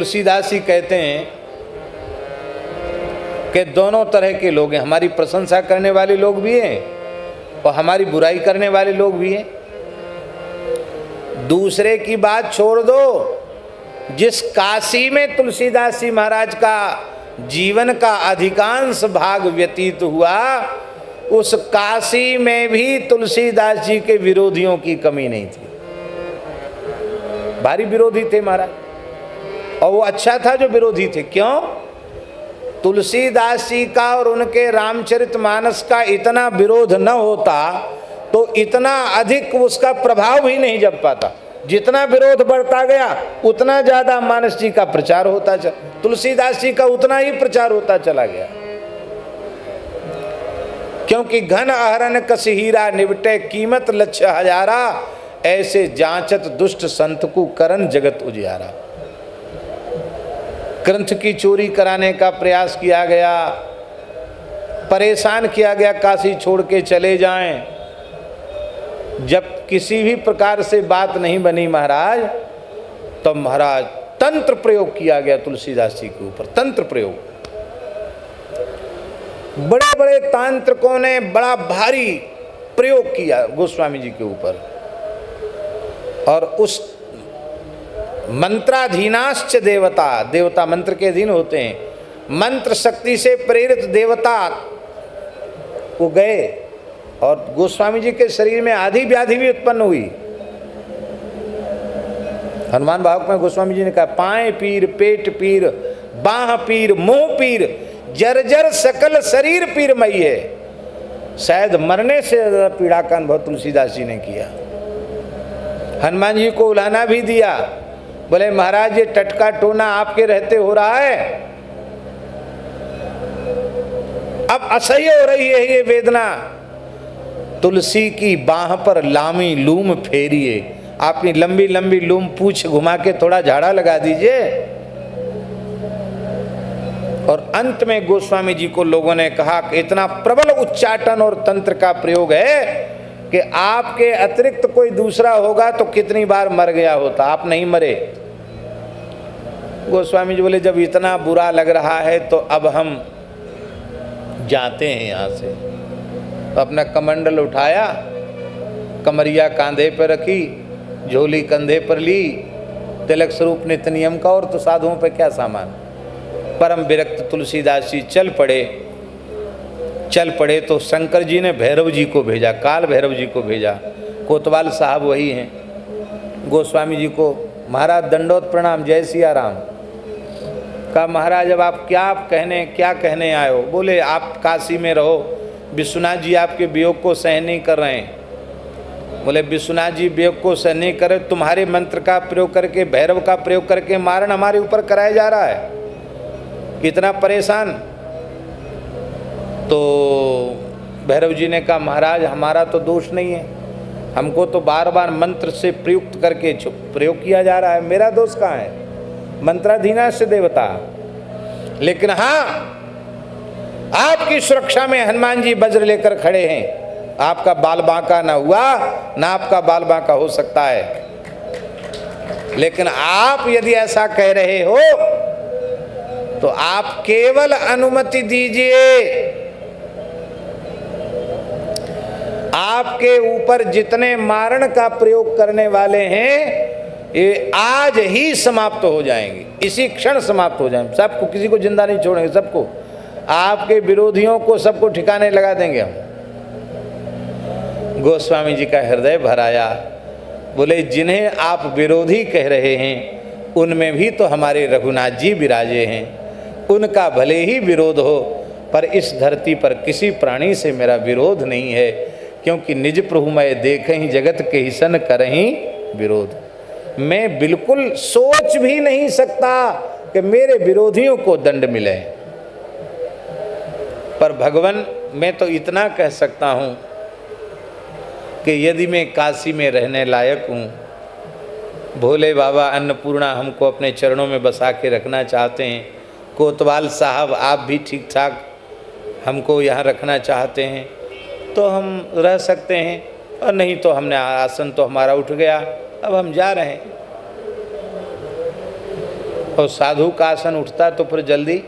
तुलसीदास जी कहते हैं कि दोनों तरह के लोग हैं, हमारी प्रशंसा करने वाले लोग भी हैं और हमारी बुराई करने वाले लोग भी हैं। दूसरे की बात छोड़ दो, जिस काशी में तुलसीदास जी महाराज का जीवन का अधिकांश भाग व्यतीत हुआ, उस काशी में भी तुलसीदास जी के विरोधियों की कमी नहीं थी। भारी विरोधी थे महाराज, और वो अच्छा था जो विरोधी थे। क्यों? तुलसीदास जी का और उनके रामचरितमानस का इतना विरोध न होता तो इतना अधिक उसका प्रभाव ही नहीं जम पाता। जितना विरोध बढ़ता गया उतना ज्यादा मानस जी का प्रचार होता चला, तुलसीदास जी का उतना ही प्रचार होता चला गया। क्योंकि घन अहरन कस हीरा निबटे कीमत लक्ष्य हजारा, ऐसे जांचत दुष्ट संत को करन जगत उजियारा। ग्रंथ की चोरी कराने का प्रयास किया गया, परेशान किया गया, काशी छोड़ के चले जाएं। जब किसी भी प्रकार से बात नहीं बनी महाराज, तो महाराज तंत्र प्रयोग किया गया तुलसीदास जी के ऊपर। तंत्र प्रयोग, बड़े बड़े तांत्रिकों ने बड़ा भारी प्रयोग किया गोस्वामी जी के ऊपर। और उस मंत्राधीनाश्च देवता, देवता मंत्र के अधीन होते हैं, मंत्र शक्ति से प्रेरित देवता वो गए और गोस्वामी जी के शरीर में आधी व्याधि भी उत्पन्न हुई। हनुमान भावक में गोस्वामी जी ने कहा, पाए पीर, पेट पीर, बाह पीर, मुंह पीर, जर्जर सकल शरीर पीरमयी है। शायद मरने से ज्यादा पीड़ा का अनुभव तुलसीदास जी ने किया। हनुमान जी को उलाना भी दिया, बोले महाराज ये टटका टोना आपके रहते हो रहा है, अब असह्य हो रही है ये वेदना। तुलसी की बाह पर लामी लूम फेरिए, अपनी लंबी लंबी लूम पूछ घुमा के थोड़ा झाड़ा लगा दीजिए। और अंत में गोस्वामी जी को लोगों ने कहा कि इतना प्रबल उच्चाटन और तंत्र का प्रयोग है कि आपके अतिरिक्त कोई दूसरा होगा तो कितनी बार मर गया होता, आप नहीं मरे। गोस्वामी जी बोले जब इतना बुरा लग रहा है तो अब हम जाते हैं यहाँ से। तो अपना कमंडल उठाया, कमरिया कांधे पर रखी, झोली कंधे पर ली, तिलक स्वरूप नित्य नियम का, और तो साधुओं पे क्या सामान। परम विरक्त तुलसीदास जी चल पड़े तो शंकर जी ने भैरव जी को भेजा, काल भैरव जी को भेजा। कोतवाल साहब वही हैं। गोस्वामी जी को, महाराज दंडोत प्रणाम, जय सिया राम। कहा महाराज अब आप क्या कहने आए हो? बोले आप काशी में रहो, विश्वनाथ जी आपके वियोग को सहन नहीं कर रहे हैं। बोले विश्वनाथ जी वियोग को सहन नहीं कर रहे, तुम्हारे मंत्र का प्रयोग करके, भैरव का प्रयोग करके मारण हमारे ऊपर कराया जा रहा है, कितना परेशान। तो भैरव जी ने कहा महाराज हमारा तो दोष नहीं है, हमको तो बार बार मंत्र से प्रयुक्त करके प्रयोग किया जा रहा है, मेरा दोष कहाँ है? मंत्राधीनाश्च देवता। लेकिन हाँ, आपकी सुरक्षा में हनुमान जी वज्र लेकर खड़े हैं, आपका बाल बांका ना हुआ, ना आपका बाल बांका हो सकता है। लेकिन आप यदि ऐसा कह रहे हो तो आप केवल अनुमति दीजिए। आपके ऊपर जितने मारण का प्रयोग करने वाले हैं ये आज ही समाप्त हो जाएंगे, इसी क्षण समाप्त हो जाएंगे सबको, किसी को जिंदा नहीं छोड़ेंगे, सबको, आपके विरोधियों को सबको ठिकाने लगा देंगे हम। गोस्वामी जी का हृदय भर आया। बोले जिन्हें आप विरोधी कह रहे हैं उनमें भी तो हमारे रघुनाथ जी विराजे हैं, उनका भले ही विरोध हो पर इस धरती पर किसी प्राणी से मेरा विरोध नहीं है, क्योंकि निज प्रभु मैं देखहीं जगत के ही सन करहीं विरोध। मैं बिल्कुल सोच भी नहीं सकता कि मेरे विरोधियों को दंड मिले, पर भगवान मैं तो इतना कह सकता हूँ कि यदि मैं काशी में रहने लायक हूँ, भोले बाबा अन्नपूर्णा हमको अपने चरणों में बसा के रखना चाहते हैं, कोतवाल साहब आप भी ठीक ठाक हमको यहाँ रखना चाहते हैं, तो हम रह सकते हैं, और नहीं तो हमने आसन तो हमारा उठ गया, अब हम जा रहे हैं। और साधु का आसन उठता तो फिर जल्दी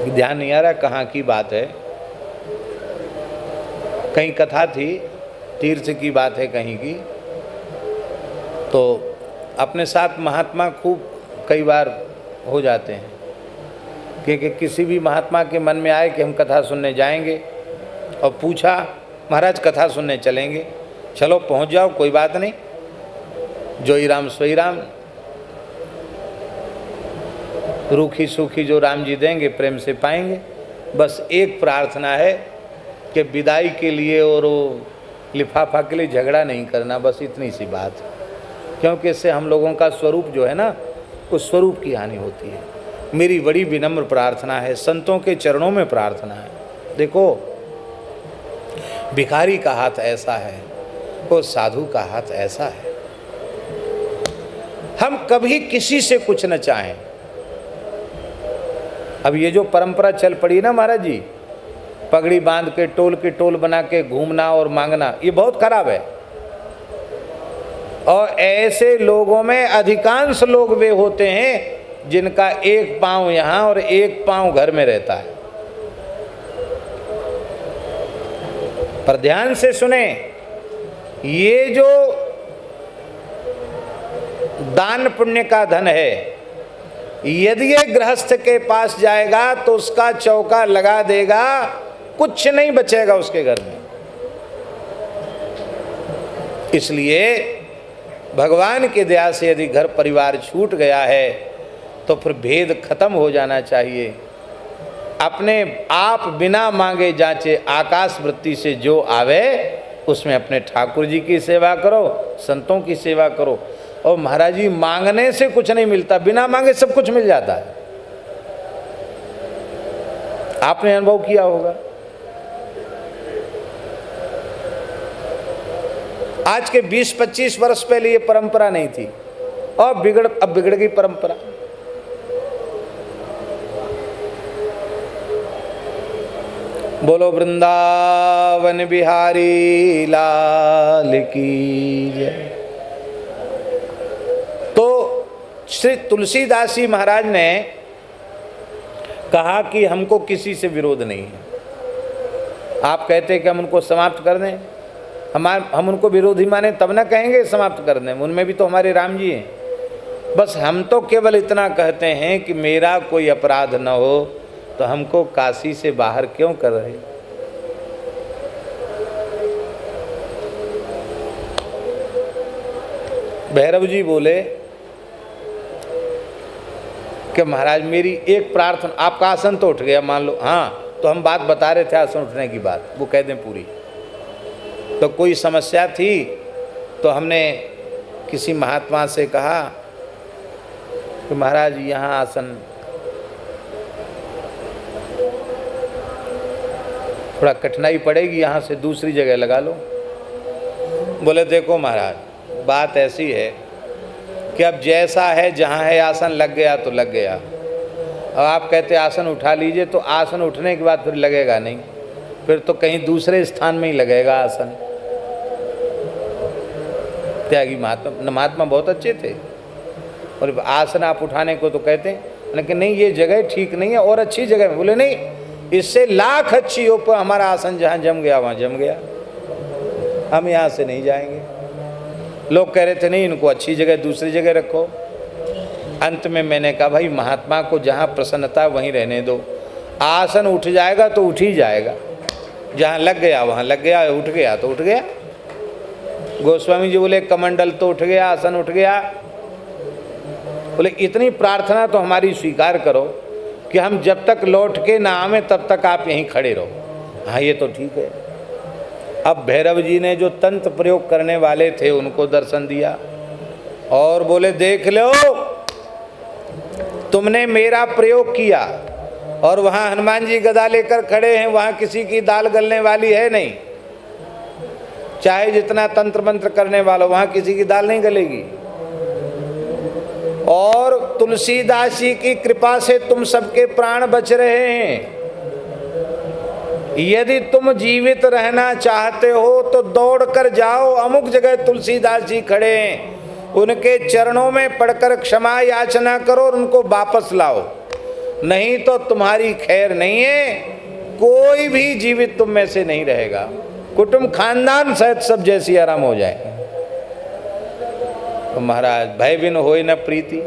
ध्यान नहीं आ रहा कहाँ की बात है। कहीं कथा थी, तीर्थ की बात है कहीं की, तो अपने साथ महात्मा खूब कई बार हो जाते हैं, क्योंकि किसी भी महात्मा के मन में आए कि हम कथा सुनने जाएंगे, और पूछा महाराज कथा सुनने चलेंगे, चलो पहुंच जाओ कोई बात नहीं, जो ही राम सोई राम, रूखी सूखी जो राम जी देंगे प्रेम से पाएंगे। बस एक प्रार्थना है कि विदाई के लिए और वो लिफाफा के लिए झगड़ा नहीं करना, बस इतनी सी बात, क्योंकि इससे हम लोगों का स्वरूप जो है ना, उस स्वरूप की हानि होती है। मेरी बड़ी विनम्र प्रार्थना है, संतों के चरणों में प्रार्थना है। देखो भिखारी का हाथ ऐसा है और साधु का हाथ ऐसा है। हम कभी किसी से कुछ न चाहें। अब ये जो परंपरा चल पड़ी ना महाराज जी, पगड़ी बांध के टोल बना के घूमना और मांगना, ये बहुत खराब है। और ऐसे लोगों में अधिकांश लोग वे होते हैं जिनका एक पांव यहां और एक पांव घर में रहता है। पर ध्यान से सुने, ये जो दान पुण्य का धन है, यदि ये गृहस्थ के पास जाएगा तो उसका चौका लगा देगा, कुछ नहीं बचेगा उसके घर में। इसलिए भगवान की दया से यदि घर परिवार छूट गया है तो फिर भेद खत्म हो जाना चाहिए। अपने आप बिना मांगे जांचे आकाश वृत्ति से जो आवे उसमें अपने ठाकुर जी की सेवा करो, संतों की सेवा करो। और महाराज जी मांगने से कुछ नहीं मिलता, बिना मांगे सब कुछ मिल जाता है। आपने अनुभव किया होगा। आज के 20-25 वर्ष पहले ये परंपरा नहीं थी, और अब बिगड़ गई परंपरा। बोलो वृंदावन बिहारी लाल की जय। तो श्री तुलसीदास जी महाराज ने कहा कि हमको किसी से विरोध नहीं है। आप कहते कि हम उनको समाप्त कर दें, हम उनको विरोधी माने तब ना कहेंगे समाप्त कर दें, उनमें भी तो हमारे राम जी हैं। बस हम तो केवल इतना कहते हैं कि मेरा कोई अपराध न हो तो हमको काशी से बाहर क्यों कर रहे। भैरव जी बोले कि महाराज मेरी एक प्रार्थना, आपका आसन तो उठ गया मान लो, हाँ तो हम बात बता रहे थे आसन उठने की बात, वो कह दें पूरी। तो कोई समस्या थी तो हमने किसी महात्मा से कहा कि महाराज यहाँ आसन थोड़ा कठिनाई पड़ेगी, यहाँ से दूसरी जगह लगा लो। बोले देखो महाराज बात ऐसी है कि अब जैसा है जहाँ है आसन लग गया तो लग गया। अब आप कहते आसन उठा लीजिए, तो आसन उठने के बाद फिर लगेगा नहीं, फिर तो कहीं दूसरे स्थान में ही लगेगा आसन। त्यागी महात्मा बहुत अच्छे थे, और आसन आप उठाने को तो कहते हैं, लेकिन नहीं ये जगह ठीक नहीं है और अच्छी जगह में। बोले नहीं, इससे लाख अच्छी हो पर हमारा आसन जहाँ जम गया वहाँ जम गया, हम यहाँ से नहीं जाएंगे। लोग कह रहे थे नहीं इनको अच्छी जगह दूसरी जगह रखो। अंत में मैंने कहा भाई महात्मा को जहाँ प्रसन्नता वहीं रहने दो, आसन उठ जाएगा तो उठ ही जाएगा, जहाँ लग गया वहाँ लग गया, उठ गया तो उठ गया। गोस्वामी जी बोले कमंडल तो उठ गया, आसन उठ गया। बोले इतनी प्रार्थना तो हमारी स्वीकार करो कि हम जब तक लौट के ना आवे तब तक आप यहीं खड़े रहो। हाँ ये तो ठीक है। अब भैरव जी ने जो तंत्र प्रयोग करने वाले थे उनको दर्शन दिया और बोले देख लो तुमने मेरा प्रयोग किया, और वहाँ हनुमान जी गदा लेकर खड़े हैं, वहाँ किसी की दाल गलने वाली है नहीं। चाहे जितना तंत्र मंत्र करने वाला, वहाँ किसी की दाल नहीं गलेगी। और तुलसीदास जी की कृपा से तुम सबके प्राण बच रहे हैं। यदि तुम जीवित रहना चाहते हो तो दौड़ कर जाओ, अमुक जगह तुलसीदास जी खड़े हैं, उनके चरणों में पड़कर क्षमा याचना करो और उनको वापस लाओ, नहीं तो तुम्हारी खैर नहीं है। कोई भी जीवित तुम में से नहीं रहेगा, कुटुंब खानदान सहित सब जैसी आराम हो जाए। तो महाराज भय बिन होए न प्रीति,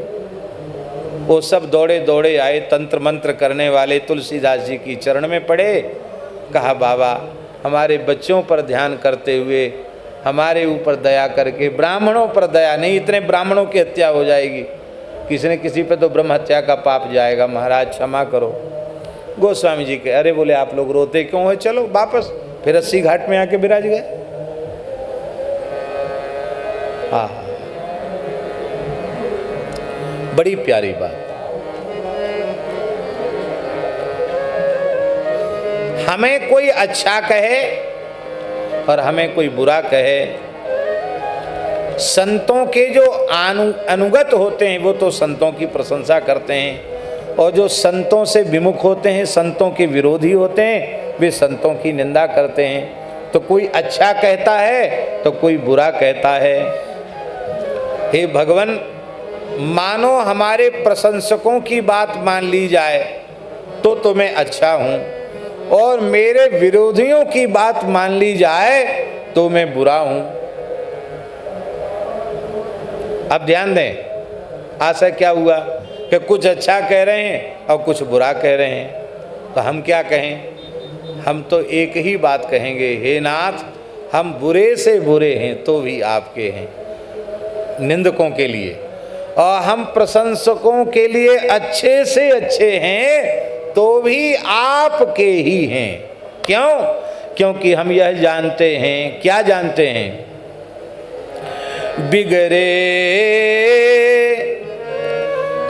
वो सब दौड़े दौड़े आए, तंत्र मंत्र करने वाले तुलसीदास जी की चरण में पड़े। कहा बाबा हमारे बच्चों पर ध्यान करते हुए हमारे ऊपर दया करके, ब्राह्मणों पर दया नहीं, इतने ब्राह्मणों की हत्या हो जाएगी, किसी न किसी पे तो ब्रह्म हत्या का पाप जाएगा, महाराज क्षमा करो। गोस्वामी जी के अरे बोले आप लोग रोते क्यों है, चलो वापस। फिर 80 घाट में आके विराज गए। हाँ, बड़ी प्यारी बात। हमें कोई अच्छा कहे और हमें कोई बुरा कहे, संतों के जो अनुगत होते हैं वो तो संतों की प्रशंसा करते हैं, और जो संतों से विमुख होते हैं, संतों के विरोधी होते हैं, वे संतों की निंदा करते हैं। तो कोई अच्छा कहता है तो कोई बुरा कहता है। हे भगवान, मानो हमारे प्रशंसकों की बात मान ली जाए तो तुम्हें अच्छा हूँ, और मेरे विरोधियों की बात मान ली जाए तो मैं बुरा हूँ। अब ध्यान दें, आशा क्या हुआ कि कुछ अच्छा कह रहे हैं और कुछ बुरा कह रहे हैं। तो हम क्या कहें? हम तो एक ही बात कहेंगे, हे नाथ हम बुरे से बुरे हैं तो भी आपके हैं, निंदकों के लिए, और हम प्रशंसकों के लिए अच्छे से अच्छे हैं तो भी आपके ही हैं। क्यों? क्योंकि हम यह जानते हैं, क्या जानते हैं? बिगड़े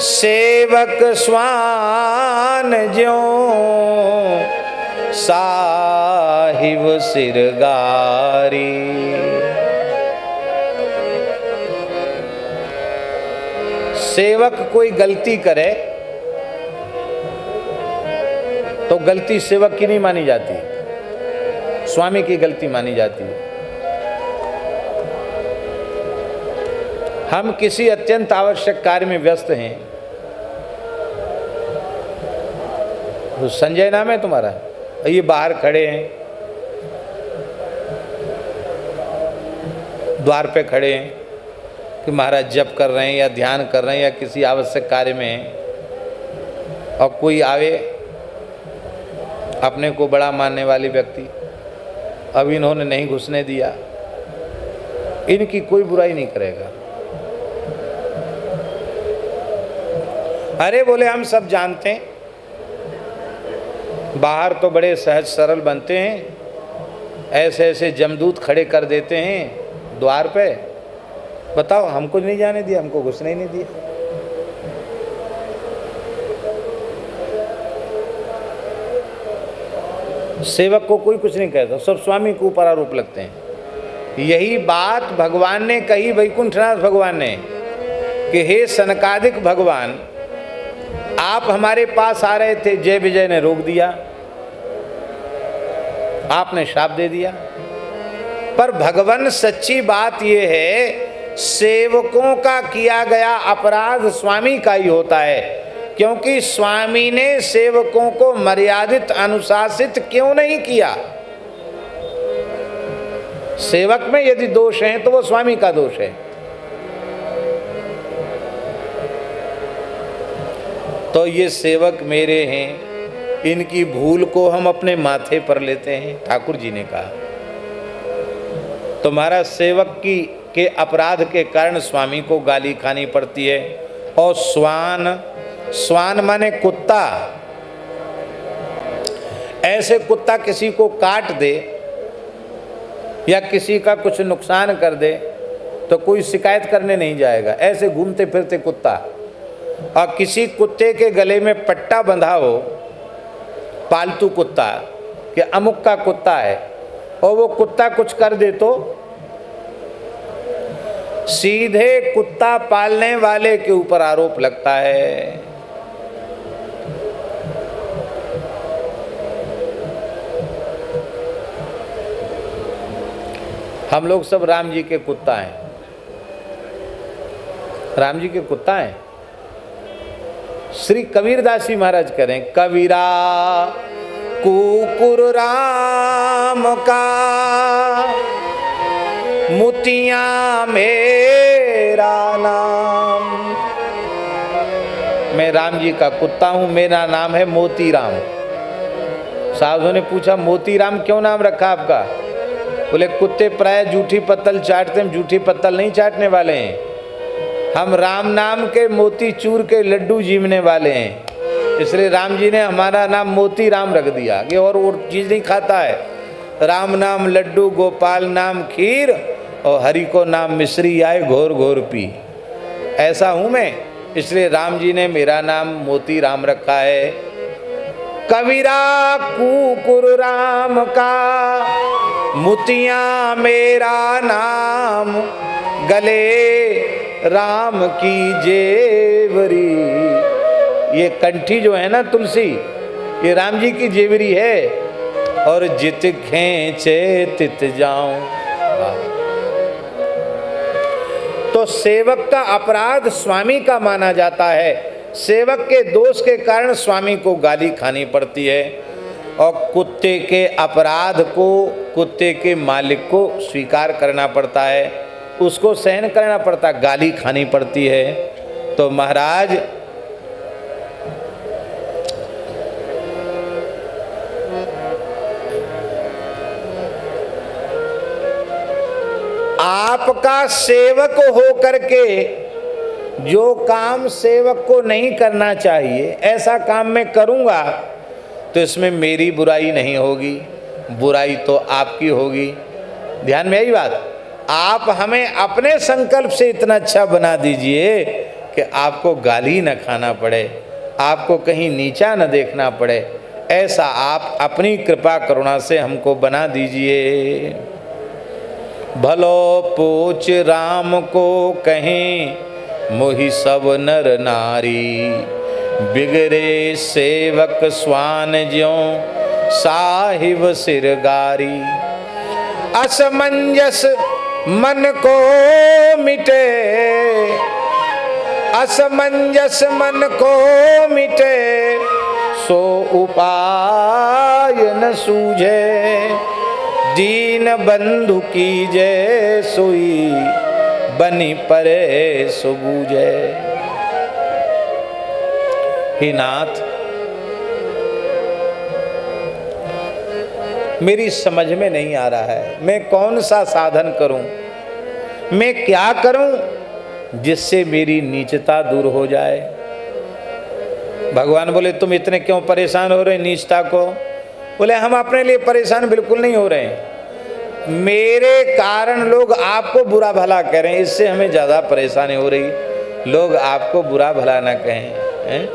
सेवक स्वान ज्यों साहिब सिरगारी। सेवक कोई गलती करे तो गलती सेवक की नहीं मानी जाती, स्वामी की गलती मानी जाती है। हम किसी अत्यंत आवश्यक कार्य में व्यस्त हैं, तो संजय नाम है तुम्हारा, ये बाहर खड़े हैं, द्वार पे खड़े हैं कि महाराज जप कर रहे हैं या ध्यान कर रहे हैं या किसी आवश्यक कार्य में हैं, और कोई आवे अपने को बड़ा मानने वाले व्यक्ति, अब इन्होंने नहीं घुसने दिया, इनकी कोई बुराई नहीं करेगा। अरे बोले हम सब जानते हैं, बाहर तो बड़े सहज सरल बनते हैं, ऐसे ऐसे जमदूत खड़े कर देते हैं द्वार पे, बताओ हमको नहीं जाने दिया, हमको घुसने ही नहीं दिया। सेवक को कोई कुछ नहीं कहता, सब स्वामी के ऊपर आरोप लगते हैं। यही बात भगवान ने कही, वैकुंठनाथ भगवान ने, कि हे सनकादिक भगवान, आप हमारे पास आ रहे थे, जय विजय ने रोक दिया, आपने श्राप दे दिया। पर भगवान सच्ची बात यह है, सेवकों का किया गया अपराध स्वामी का ही होता है, क्योंकि स्वामी ने सेवकों को मर्यादित अनुशासित क्यों नहीं किया। सेवक में यदि दोष है तो वो स्वामी का दोष है। तो ये सेवक मेरे हैं, इनकी भूल को हम अपने माथे पर लेते हैं, ठाकुर जी ने कहा। तुम्हारा सेवक के अपराध के कारण स्वामी को गाली खानी पड़ती है। और स्वान माने कुत्ता, ऐसे कुत्ता किसी को काट दे या किसी का कुछ नुकसान कर दे तो कोई शिकायत करने नहीं जाएगा, ऐसे घूमते फिरते कुत्ता। और किसी कुत्ते के गले में पट्टा बंधा हो, पालतू कुत्ता कि अमुक का कुत्ता है, और वो कुत्ता कुछ कर दे तो सीधे कुत्ता पालने वाले के ऊपर आरोप लगता है। हम लोग सब राम जी के कुत्ता हैं, राम जी के कुत्ता हैं। श्री कबीरदास जी महाराज करें, कबीरा कुकुर राम का, मोतियां मेरा नाम। मैं राम जी का कुत्ता हूं, मेरा नाम है मोती राम। साधु ने पूछा, मोती राम क्यों नाम रखा आपका? बोले, कुत्ते प्राय जूठी पत्तल चाटते, हम जूठी पत्तल नहीं चाटने वाले हैं, हम राम नाम के मोती चूर के लड्डू जीवने वाले हैं। इसलिए राम जी ने हमारा नाम मोती राम रख दिया कि और वो चीज़ नहीं खाता है। राम नाम लड्डू, गोपाल नाम खीर, और हरि को नाम मिश्री आए घोर घोर पी। ऐसा हूँ मैं, इसलिए राम जी ने मेरा नाम मोती राम रखा है। कबीरा कुकुर राम का, मोतियां मेरा नाम, गले राम की जेवरी। ये कंठी जो है ना तुलसी, ये राम जी की जेवरी है। और जित खेचे तित जाऊं। तो सेवक का अपराध स्वामी का माना जाता है। सेवक के दोष के कारण स्वामी को गाली खानी पड़ती है, और कुत्ते के अपराध को कुत्ते के मालिक को स्वीकार करना पड़ता है, उसको सहन करना पड़ता, गाली खानी पड़ती है। तो महाराज आपका सेवक हो करके जो काम सेवक को नहीं करना चाहिए, ऐसा काम मैं करूंगा तो इसमें मेरी बुराई नहीं होगी, बुराई तो आपकी होगी। ध्यान में आई बात। आप हमें अपने संकल्प से इतना अच्छा बना दीजिए कि आपको गाली न खाना पड़े, आपको कहीं नीचा न देखना पड़े। ऐसा आप अपनी कृपा करुणा से हमको बना दीजिए। भलो पूछ राम को कहें मोहि सब नर नारी, बिगड़े सेवक स्वान ज्यों साहिब सिरगारी। असमंजस मन को मिटे, असमंजस मन को मिटे, सो उपाय न सूझे। दीन बंधु की जय सोई, बनी परे सो बूझे। हे नाथ, मेरी समझ में नहीं आ रहा है, मैं कौन सा साधन करूं, मैं क्या करूं जिससे मेरी नीचता दूर हो जाए। भगवान बोले, तुम इतने क्यों परेशान हो रहे नीचता को? बोले, हम अपने लिए परेशान बिल्कुल नहीं हो रहे हैं, मेरे कारण लोग आपको बुरा भला कह रहे हैं, इससे हमें ज़्यादा परेशानी हो रही। लोग आपको बुरा भला ना कहें, हैं?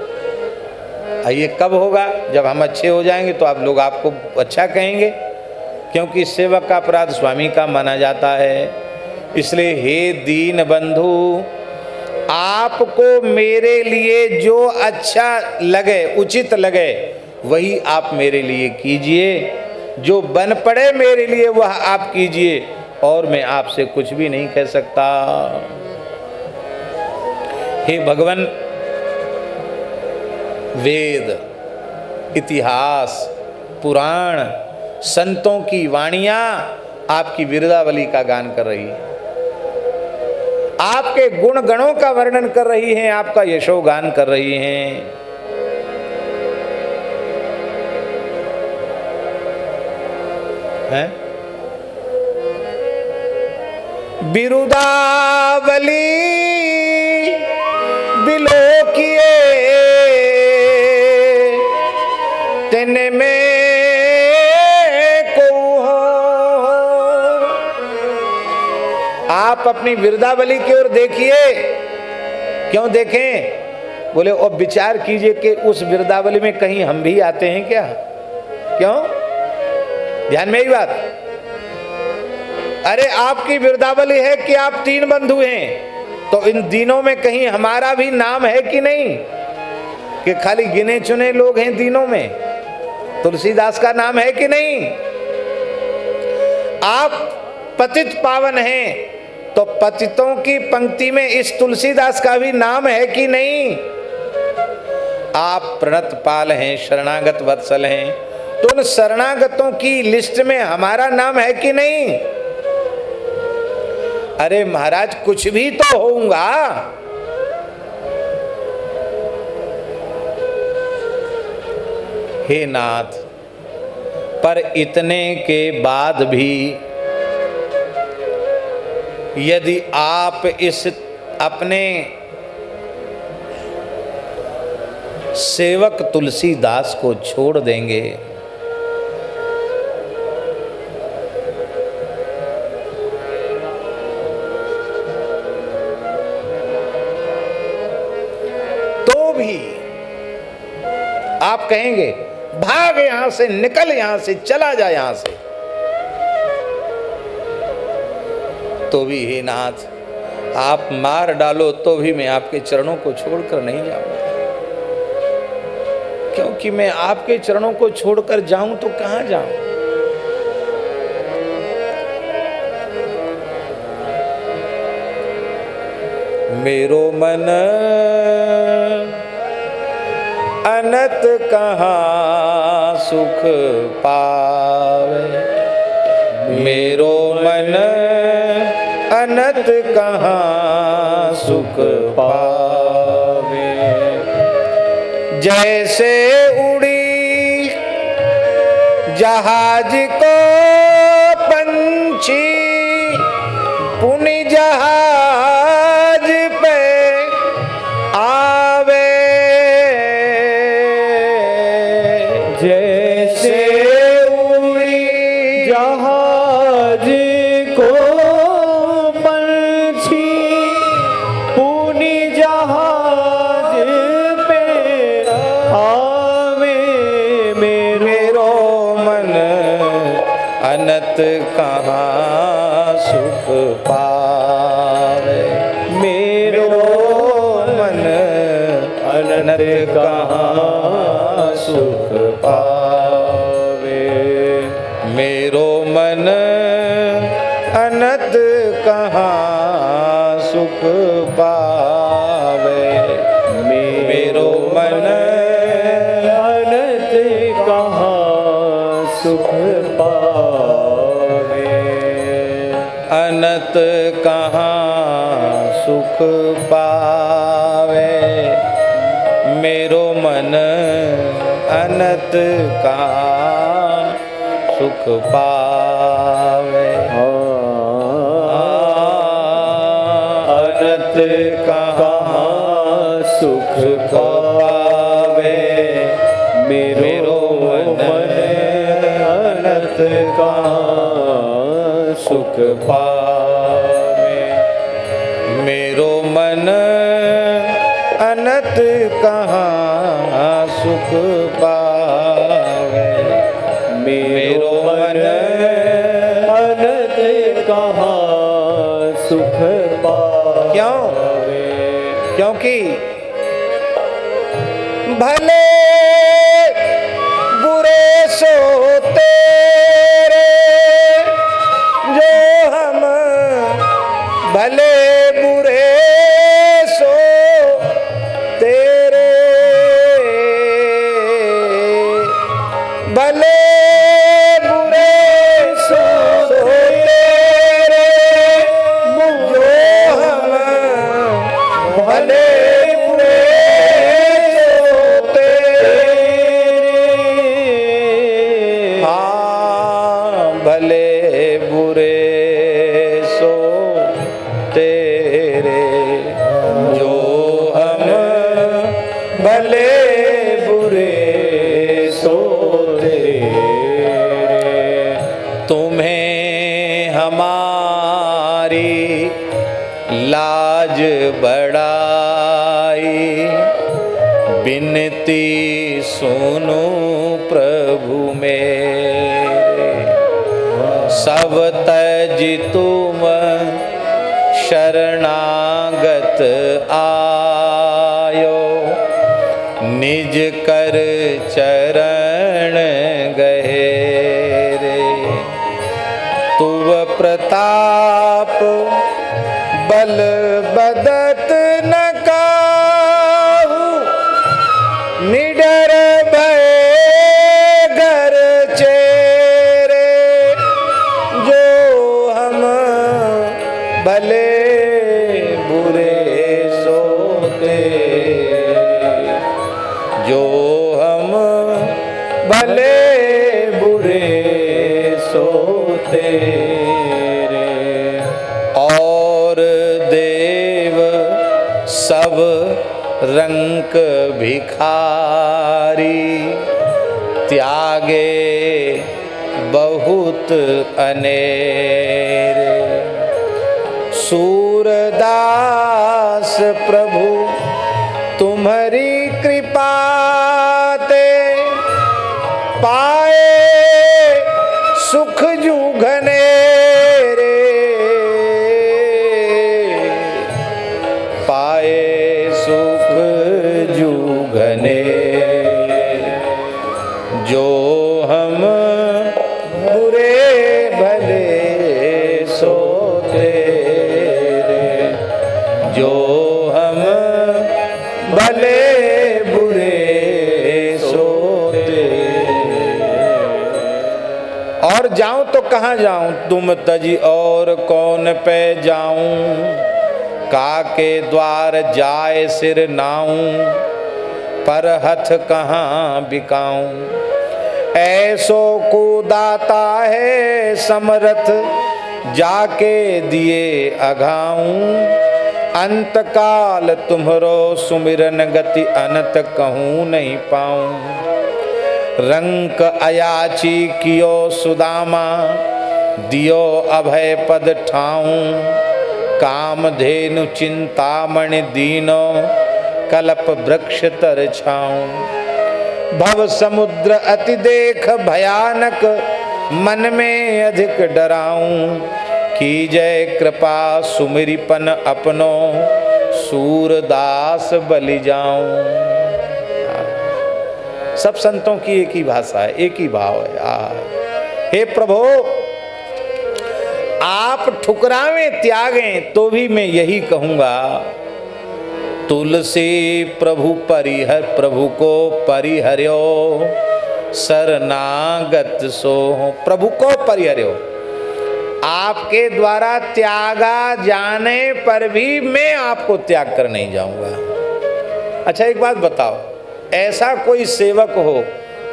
ये कब होगा? जब हम अच्छे हो जाएंगे तो आप लोग आपको अच्छा कहेंगे, क्योंकि सेवक का अपराध स्वामी का माना जाता है। इसलिए हे दीन बंधु, आपको मेरे लिए जो अच्छा लगे, उचित लगे, वही आप मेरे लिए कीजिए। जो बन पड़े मेरे लिए वह आप कीजिए, और मैं आपसे कुछ भी नहीं कह सकता। हे भगवान, वेद, इतिहास, पुराण, संतों की वाणियां आपकी विरदावली का गान कर रही है, आपके गुण गणों का वर्णन कर रही हैं, आपका यशोगान कर रही हैं। बिरुदावली बिलो किए तेने में को हो। आप अपनी बिरुदावली की ओर देखिए। क्यों देखें? बोले, और विचार कीजिए कि उस बिरुदावली में कहीं हम भी आते हैं क्या? क्यों? ध्यान में ही बात। अरे आपकी बिरुदावली है कि आप तीन बंधु हैं, तो इन तीनों में कहीं हमारा भी नाम है कि नहीं? कि खाली गिने चुने लोग हैं तीनों में? तुलसीदास का नाम है कि नहीं? आप पतित पावन हैं, तो पतितों की पंक्ति में इस तुलसीदास का भी नाम है कि नहीं? आप प्रणत पाल हैं, शरणागत वत्सल हैं, तो उन शरणागतों की लिस्ट में हमारा नाम है कि नहीं? अरे महाराज कुछ भी तो होऊंगा। हे नाथ, पर इतने के बाद भी यदि आप इस अपने सेवक तुलसीदास को छोड़ देंगे, तो भी आप कहेंगे भाग यहां से, निकल यहां से, चला जा यहां से, तो भी हे नाथ आप मार डालो तो भी मैं आपके चरणों को छोड़कर नहीं जाऊंगा, क्योंकि मैं आपके चरणों को छोड़कर जाऊं तो कहां जाऊं? मेरो मन अनत कहाँ सुख पावे, मेरो मन अनत कहाँ सुख पावे। जैसे उड़ी जहाज को पंछी पुनि जहाज पे आवे, जैसे उड़ी जहाज को पंछी पुनि जहाज पे आवे, मेरो मन अनत कहाँ सुख पावे, मेरो मन अनत कहाँ सुख पावे, मेरो मन अनत कहाँ सुख पावे, मेरो मन अनत कहाँ सुख पावे, अनत कहाँ सुख पावे, मेरो मन अनत कहाँ सुख पावे। अनत कहाँ सुख पावे, मेरो मन अनत कहाँ सुख पावे, मेरो मन अनत कहाँ सुख पावे, मेरो मन अनत कहाँ सुख पावे। क्यों? क्योंकि भले बुरे सो तेरे, जो हम भले बुरे सो तेरे, भले बुरे सो तेरे, जो हम भले बुरे सो तेरे, हाँ भले बुरे सो तेरे, जो हम भले बुरे सो तेरे, तुम्हें हमारी लाज बढ़ाई, बिनती सुनो प्रभु मेरे, सब तज तुम शरणागत आयो, निज कर चरण गए रे, तुव प्रताप जगत न काहू निडर भय घर चेरे, जो हम भले बुरे सोते, जो हम भले बुरे सोते रे। और देव सब रंक भिखारी, त्यागे बहुत अनेरे। सूरदास प्रभु तुम्हारी कृपा ते, पाए सुख जूघने रे, पाए सुख जूघने, जो हम बुरे भले सोते रे, जो हम भले बुरे सोते। और जाऊं तो कहाँ जाऊं, तुम तजी और कौन पे जाऊं, काके द्वार जाए सिर नाऊं, पर हथ कहाँ बिकाऊं। ऐसो को दाता है समरथ, जाके दिए अघाऊं, अंत काल तुम्हरो सुमिरन गति अनंत कहूँ नहीं पाऊं। रंक अयाची कियो सुदामा, दियो अभय पद ठाऊं, कामधेनु चिंतामणि दीनो, कल्प वृक्ष तर छाऊं। भव समुद्र अति देख भयानक, मन में अधिक डराऊं, की जय कृपा सुमिरिपन अपनो, सूरदास बलि जाऊं। सब संतों की एक ही भाषा है, एक ही भाव है। हे प्रभु, आप ठुकरावें त्यागें तो भी मैं यही कहूंगा, तुलसी प्रभु परिहर, प्रभु को परिहर्यो, शरणागत सो। प्रभु को परिहर्यो, आपके द्वारा त्यागा जाने पर भी मैं आपको त्याग कर नहीं जाऊंगा। अच्छा एक बात बताओ, ऐसा कोई सेवक हो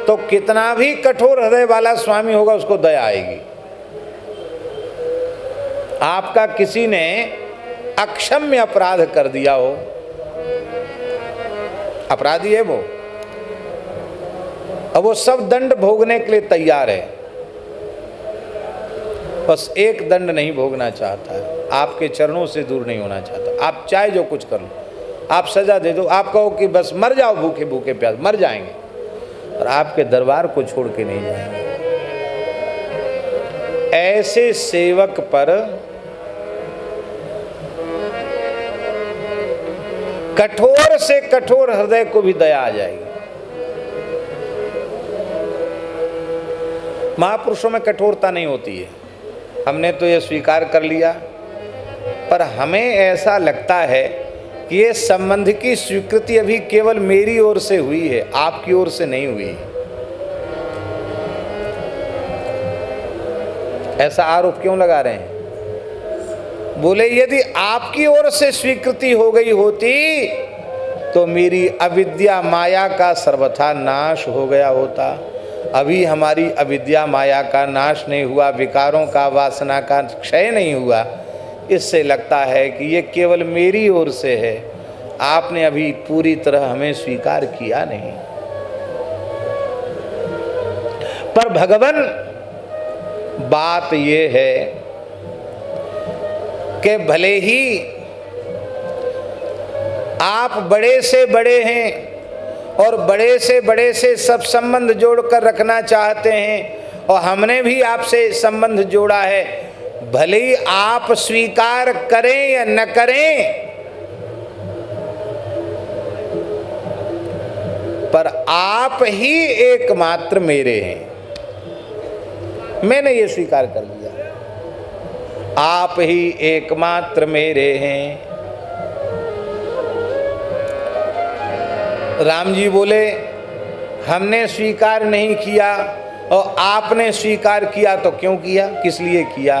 तो कितना भी कठोर हृदय वाला स्वामी होगा उसको दया आएगी। आपका किसी ने अक्षम्य अपराध कर दिया हो, अपराधी है वो, अब वो सब दंड भोगने के लिए तैयार है, बस एक दंड नहीं भोगना चाहता है, आपके चरणों से दूर नहीं होना चाहता। आप चाहे जो कुछ कर लो, आप सजा दे दो, आप कहो कि बस मर जाओ भूखे भूखे प्यास, मर जाएंगे, और आपके दरबार को छोड़ के नहीं जाएंगे। ऐसे सेवक पर कठोर से कठोर हृदय को भी दया आ जाएगी। महापुरुषों में कठोरता नहीं होती है, हमने तो ये स्वीकार कर लिया, पर हमें ऐसा लगता है कि ये संबंध की स्वीकृति अभी केवल मेरी ओर से हुई है, आपकी ओर से नहीं हुई। ऐसा आरोप क्यों लगा रहे हैं? बोले यदि आपकी ओर से स्वीकृति हो गई होती तो मेरी अविद्या माया का सर्वथा नाश हो गया होता। अभी हमारी अविद्या माया का नाश नहीं हुआ, विकारों का वासना का क्षय नहीं हुआ, इससे लगता है कि ये केवल मेरी ओर से है, आपने अभी पूरी तरह हमें स्वीकार किया नहीं। पर भगवान बात ये है कि भले ही आप बड़े से बड़े हैं और बड़े से सब संबंध जोड़कर रखना चाहते हैं, और हमने भी आपसे संबंध जोड़ा है, भले ही आप स्वीकार करें या न करें, पर आप ही एकमात्र मेरे हैं। मैंने ये स्वीकार कर लिया, आप ही एकमात्र मेरे हैं। राम जी बोले हमने स्वीकार नहीं किया और आपने स्वीकार किया तो क्यों किया, किस लिए किया।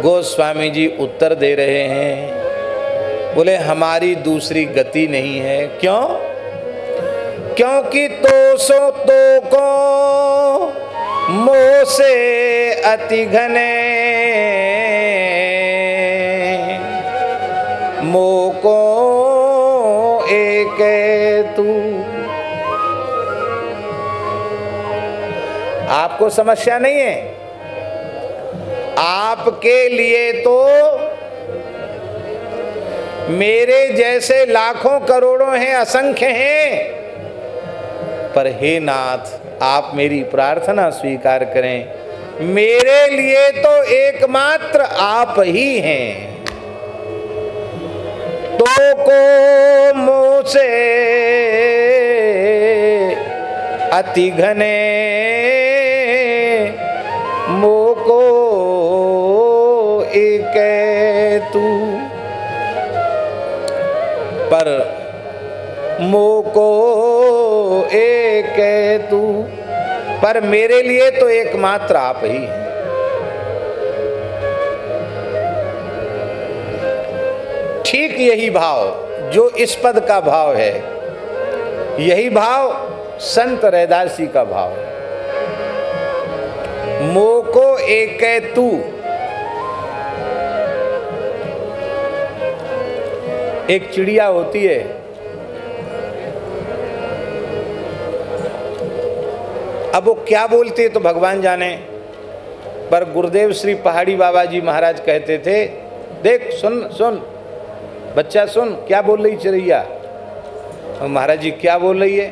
गोस्वामी जी उत्तर दे रहे हैं, बोले हमारी दूसरी गति नहीं है। क्यों? क्योंकि तो सो तो को मोह से अति घने, मोह को एक तू। आपको समस्या नहीं है, आपके लिए तो मेरे जैसे लाखों करोड़ों हैं, असंख्य हैं, पर हे नाथ आप मेरी प्रार्थना स्वीकार करें, मेरे लिए तो एकमात्र आप ही हैं। तो को मोह से अति घने, मोह को एक तू। पर मोह को एक तू, पर मेरे लिए तो एकमात्र आप ही हैं। ठीक यही भाव जो इस पद का भाव है, यही भाव संत रैदास जी का भाव है। मोह को एक तू। एक चिड़िया होती है, अब वो क्या बोलती है तो भगवान जाने, पर गुरुदेव श्री पहाड़ी बाबा जी महाराज कहते थे, देख सुन सुन बच्चा सुन, क्या बोल रही चिड़िया। और महाराज जी क्या बोल रही है,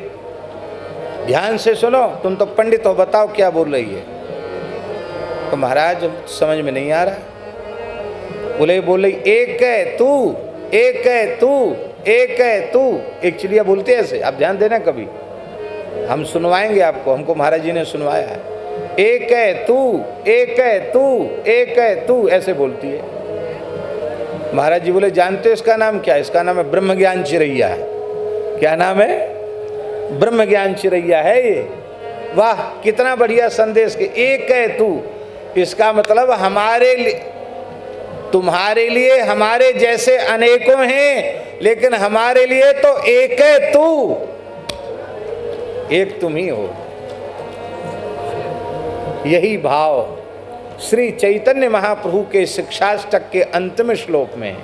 ध्यान से सुनो, तुम तो पंडित हो, बताओ क्या बोल रही है। तो महाराज समझ में नहीं आ रहा। बोले बोल रही एक है तू, एक है तू, एक है तू। एक चिड़िया बोलती है ऐसे, आप ध्यान देना, कभी हम सुनवाएंगे आपको, हमको महाराज जी ने सुनवाया है। एक है तू, एक है तू, एक है तू, ऐसे बोलती है। महाराज जी बोले जानते हो इसका नाम क्या है? इसका नाम है ब्रह्म ज्ञान चिरैया है। क्या नाम है? ब्रह्म ज्ञान चिरैया है ये। वाह कितना बढ़िया संदेश के एक है तू। इसका मतलब हमारे लिए, तुम्हारे लिए हमारे जैसे अनेकों हैं, लेकिन हमारे लिए तो एक है तू, एक तुम ही हो। यही भाव श्री चैतन्य महाप्रभु के शिक्षाष्टक के अंतिम श्लोक में है।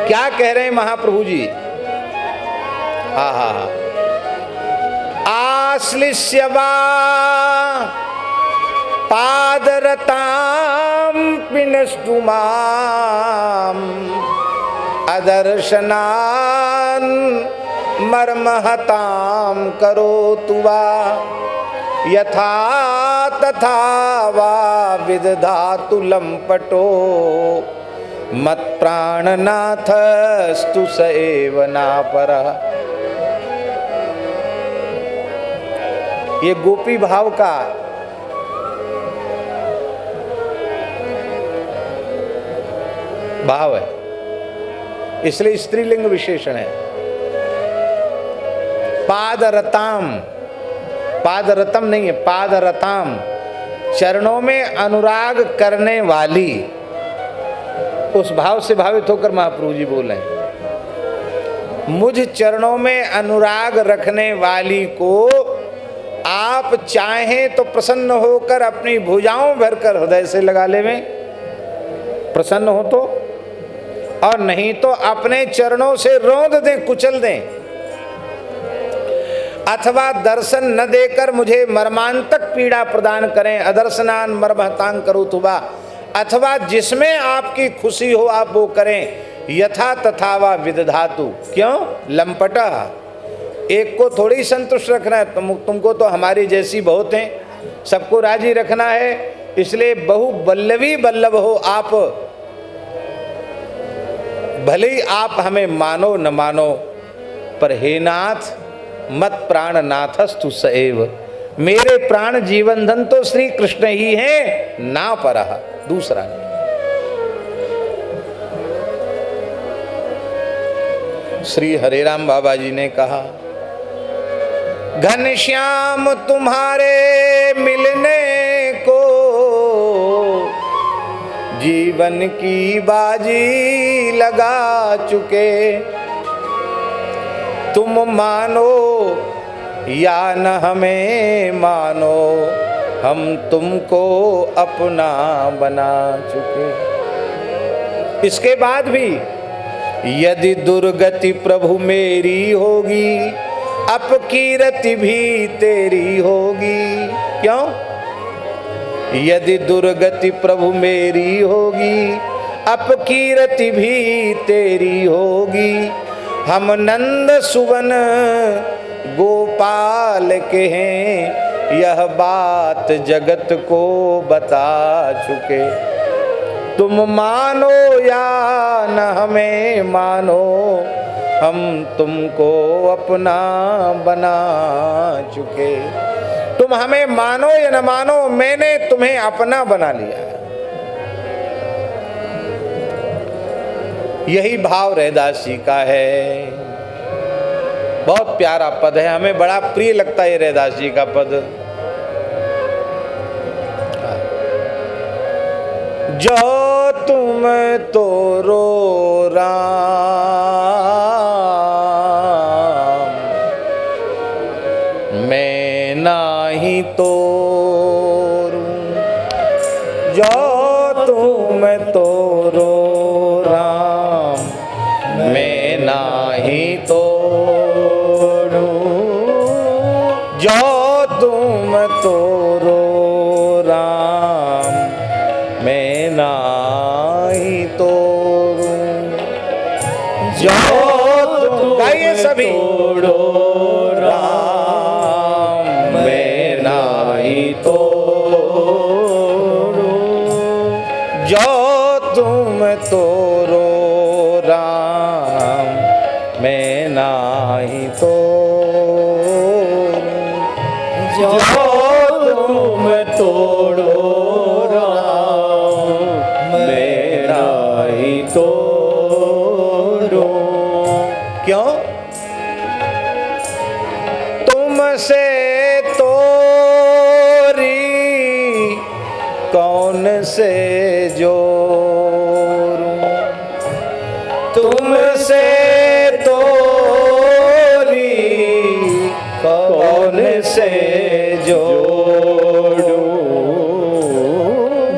क्या कह रहे हैं महाप्रभु जी? हा हा हा, आश्लिष्य वा पादरतां पिनष्टु मां अदर्शनान् मर्महतां करोतु वा यथा तथा वा विदधातु लंपटो मत्प्राणनाथस्तु स एव नापरः। ये गोपी भाव का भाव है, इसलिए स्त्रीलिंग विशेषण है। पादरताम, पादरतम नहीं है, पादरताम, चरणों में अनुराग करने वाली। उस भाव से भावित होकर महाप्रभु जी बोले, मुझ चरणों में अनुराग रखने वाली को आप चाहें तो प्रसन्न होकर अपनी भुजाओं भरकर हृदय से लगा ले में, प्रसन्न हो तो, और नहीं तो अपने चरणों से रौंद दें, कुचल दें, अथवा दर्शन न देकर मुझे मर्मांतक पीड़ा प्रदान करें, अदर्शनान मर्महतां करोतुवा, अथवा जिसमें आपकी खुशी हो आप वो करें, यथा तथा वा विदधातु। क्यों? लंपटा, एक को थोड़ी संतुष्ट रखना है, तुमको तो हमारी जैसी बहुत हैं, सबको राजी रखना है, इसलिए बहु बल्लवी बल्लभ हो आप, भले ही आप हमें मानो न मानो, पर हे नाथ मत प्राण नाथस्तु स एव, मेरे प्राण जीवन धन तो श्री कृष्ण ही हैं, ना परह, दूसरा नहीं। श्री हरिराम बाबा जी ने कहा, घनश्याम तुम्हारे मिलने को जीवन की बाजी लगा चुके, तुम मानो या न हमें मानो, हम तुमको अपना बना चुके। इसके बाद भी यदि दुर्गति प्रभु मेरी होगी, अपकीरति भी तेरी होगी। क्यों? यदि दुर्गति प्रभु मेरी होगी, अपकीरति भी तेरी होगी। हम नंद सुवन गोपाल के हैं, यह बात जगत को बता चुके। तुम मानो या न हमें मानो, हम तुमको अपना बना चुके। तुम हमें मानो या न मानो, मैंने तुम्हें अपना बना लिया है। यही भाव रैदास जी का है। बहुत प्यारा पद है, हमें बड़ा प्रिय लगता है रैदास जी का पद। जो तुम तो रो राम, मैं नाही तोरूं। जो तुम तो रो राम, मैं नाही तोरूं। जो तुम तो रो राम, मैं नाही तोरूं। जो तुम, गाइए सभी, राम मैं नाही तोरूं। जो तुम तोरो राम, मैं नाही तोरूं। जो तुम तोड़ो राम, मैं नाही तोड़ूं। क्यों? तुमसे तोरी कौन से जोरूं। तुमसे तोरी कौन से जोड़ूं।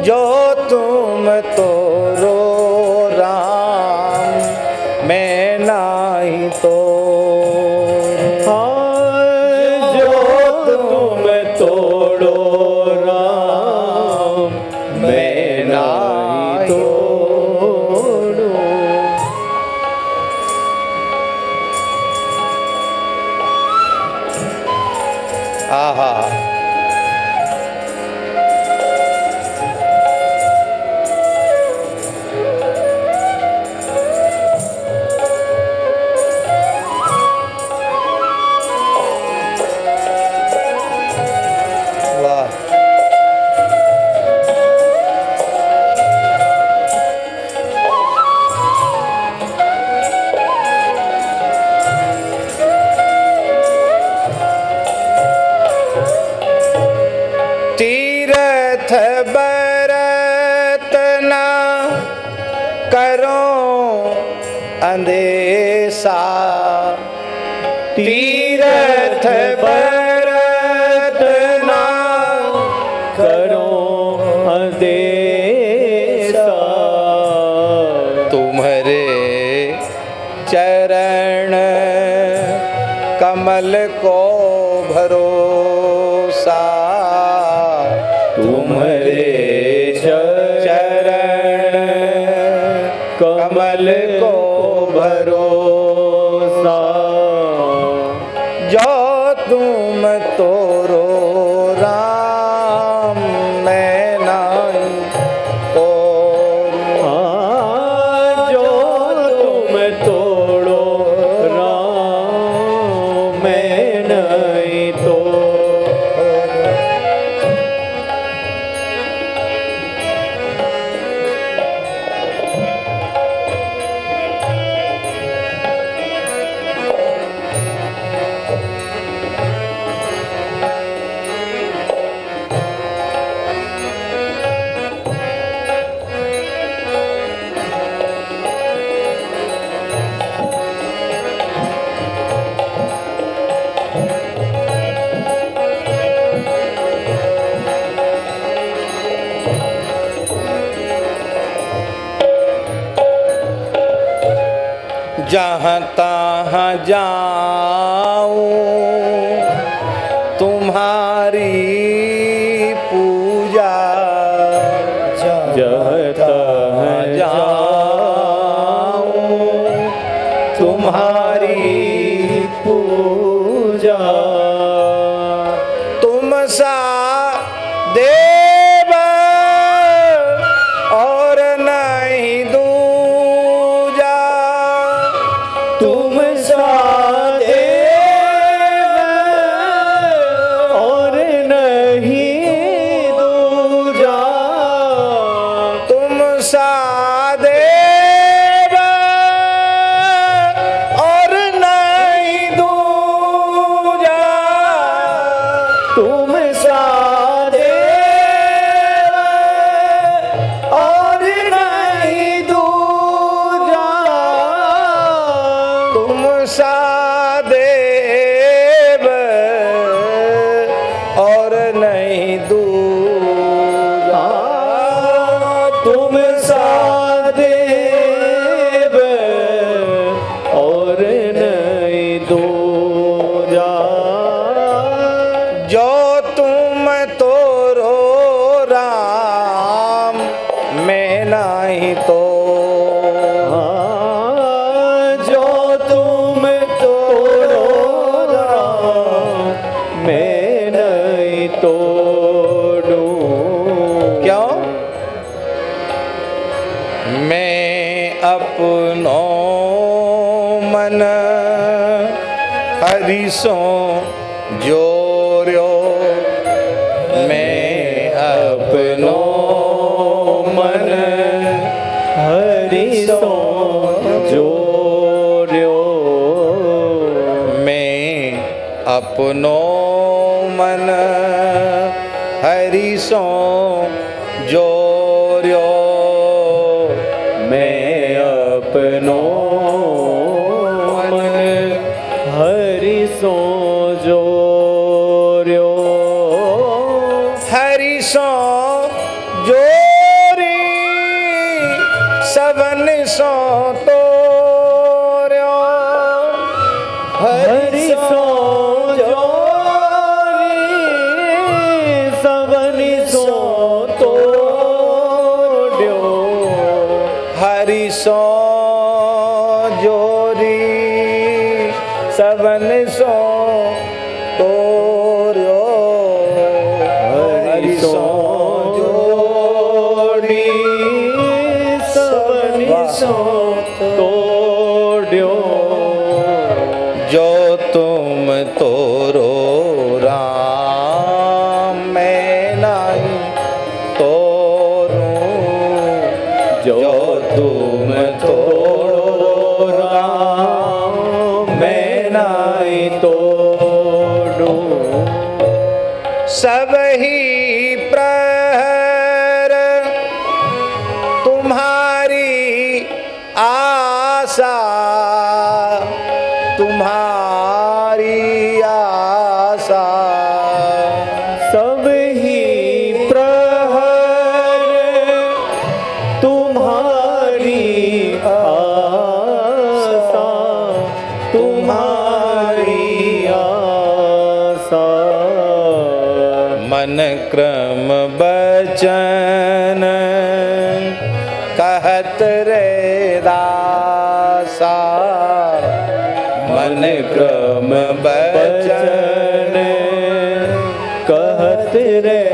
जो तुम तोरो राम, मैं नाही तोरूं। जो तुम तोड़ो राम, मैं नाही तोड़ूं। आहा, वाह। तीर्थ बरत न करो अंदेशा। तीर्थ बरत न करो अंदेशा। तुम्हारे चरण कमल को भरोसा। तुम्हारे चरण कमल को भरोसा। जो तुम तोरो राम, मैं नाही तोरूं। जो तुम तोड़ो राम, मैं नहीं तोड़ूं। जहाँ तहाँ जाऊं तुम्हारी पूजा, जहाँ तहाँ जाऊं तुम्हारी पूजा। तुम सा देव और नहीं दूजा, तुम सा देव और नहीं दूजा। तुम सा देव और नहीं दूजा, तुम सा देव और नहीं दूजा। तुम सा देव और नहीं दूजा, तुम सा देव और नहीं दूजा। जो तुम तो रो राम मैं नहीं तो, जो तुम तोड़ो राम मैं नहीं तोड़ूं। क्यों? मैं अपनों मन हरिसों जोर्यो, मैं अपनों मन हरि सो जोर्यो। मैं अपनों मन हरिसों जोर्यो, मैं अपनो मन हरि सो जोर्यो। हरिसों जोरी सवन सो तोर्यो, हरि सो जोरी सवनि सो तोड्यो। हरिसों जोरी सवन सो तोर्यो, हरिसों जोड़ी सवनि सो तोड्यो। जो तुम तोरो राम मैं नहीं तोरूं, जो तुम तोड़ो राम मैं नहीं तोड़ूं। सब ही प्रहर तुम्हारी आशा, तुम्हारी आशा। सब ही प्रहर तुम्हारी आशा, तुम्हारी आशा। मन क्रम बचन कहत रे दासा, मन क्रम बचन कहत रे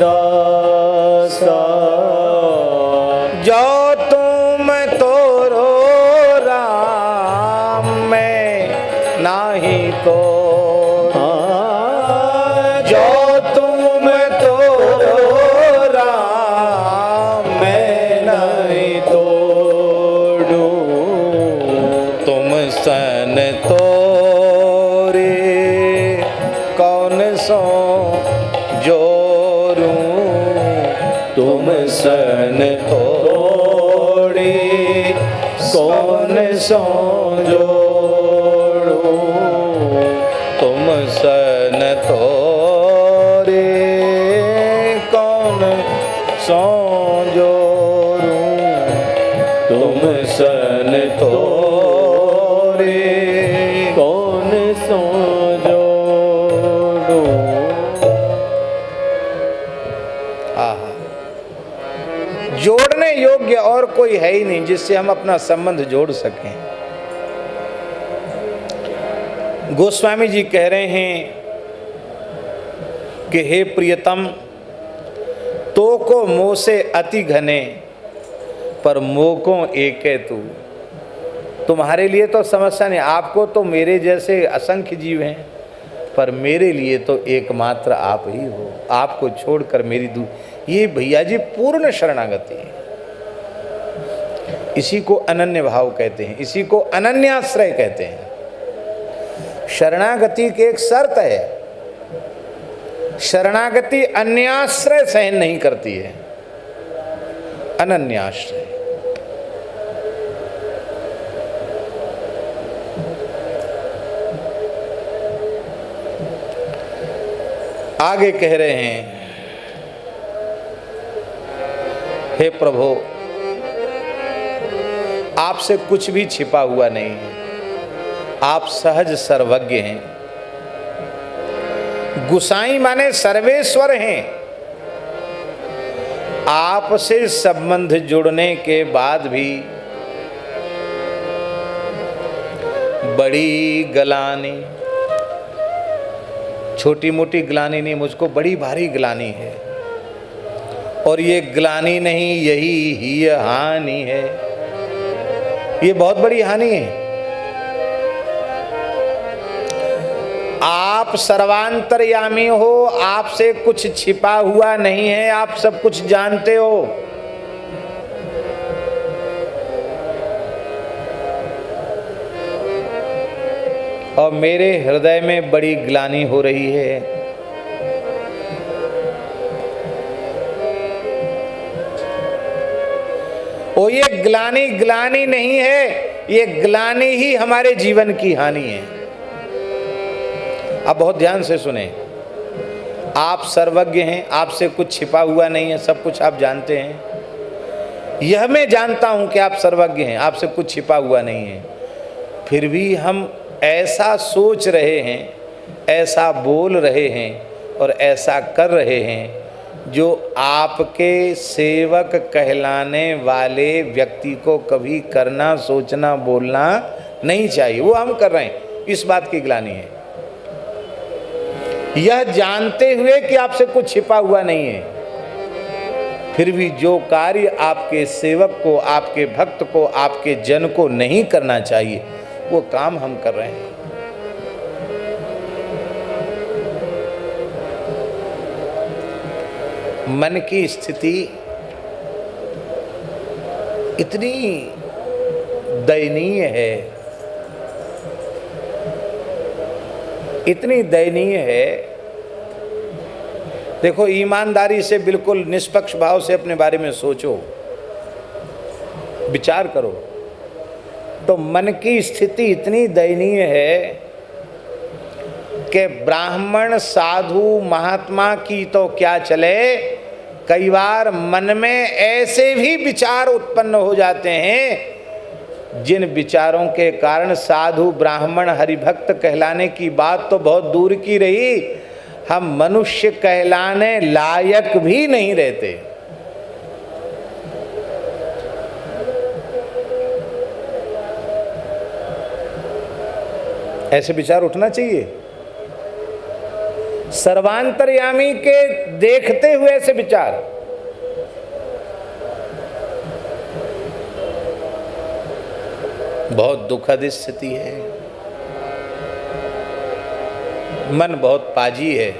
दासा। जो तुम तोरो राम मैं नाही तो, जो तुम तोरो राम मैं नहीं तोड़ूं। तुम सन तोरे कौन सो जोरूं, तुम सन तोड़े कौन सो जोरूं, तुम सन तोरे कौन सो जोरूं, तुम सन तो मोरे कौन सो जोड़ो। आहा, जोड़ने योग्य और कोई है ही नहीं जिससे हम अपना संबंध जोड़ सकें। गोस्वामी जी कह रहे हैं कि हे प्रियतम, तो को मोह से अति घने, पर मोह को एके तू। तुम्हारे लिए तो समस्या नहीं, आपको तो मेरे जैसे असंख्य जीव हैं, पर मेरे लिए तो एकमात्र आप ही हो। आपको छोड़कर मेरी ये भैया जी पूर्ण शरणागति है। इसी को अनन्य भाव कहते हैं, इसी को अनन्याश्रय कहते हैं। शरणागति की एक शर्त है, शरणागति अन्याश्रय सहन नहीं करती है, अनन्याश्रय। आगे कह रहे हैं, हे प्रभु, आपसे कुछ भी छिपा हुआ नहीं है, आप सहज सर्वज्ञ हैं। गुसाई माने सर्वेश्वर हैं। आपसे संबंध जुड़ने के बाद भी बड़ी ग्लानि, छोटी मोटी ग्लानि नहीं, मुझको बड़ी भारी ग्लानि है। और ये ग्लानि नहीं, यही ही हानि है, ये बहुत बड़ी हानि है। आप सर्वांतर्यामी हो, आपसे कुछ छिपा हुआ नहीं है, आप सब कुछ जानते हो। और मेरे हृदय में बड़ी ग्लानि हो रही है। और ये ग्लानि ग्लानि नहीं है, ये ग्लानि ही हमारे जीवन की हानि है। अब बहुत ध्यान से सुने, आप सर्वज्ञ हैं, आपसे कुछ छिपा हुआ नहीं है, सब कुछ आप जानते हैं। यह मैं जानता हूं कि आप सर्वज्ञ हैं, आपसे कुछ छिपा हुआ नहीं है। फिर भी हम ऐसा सोच रहे हैं, ऐसा बोल रहे हैं और ऐसा कर रहे हैं जो आपके सेवक कहलाने वाले व्यक्ति को कभी करना, सोचना, बोलना नहीं चाहिए, वो हम कर रहे हैं। इस बात की ग्लानि है। यह जानते हुए कि आपसे कुछ छिपा हुआ नहीं है, फिर भी जो कार्य आपके सेवक को, आपके भक्त को, आपके जन को नहीं करना चाहिए, वो काम हम कर रहे हैं। मन की स्थिति इतनी दयनीय है, इतनी दयनीय है। देखो, ईमानदारी से, बिल्कुल निष्पक्ष भाव से अपने बारे में सोचो, विचार करो। तो मन की स्थिति इतनी दयनीय है कि ब्राह्मण, साधु, महात्मा की तो क्या चले, कई बार मन में ऐसे भी विचार उत्पन्न हो जाते हैं जिन विचारों के कारण साधु, ब्राह्मण, हरिभक्त कहलाने की बात तो बहुत दूर की रही, हम मनुष्य कहलाने लायक भी नहीं रहते। ऐसे विचार उठना चाहिए। सर्वांतर्यामी के देखते हुए ऐसे विचार, बहुत दुखद स्थिति है। मन बहुत पाजी है,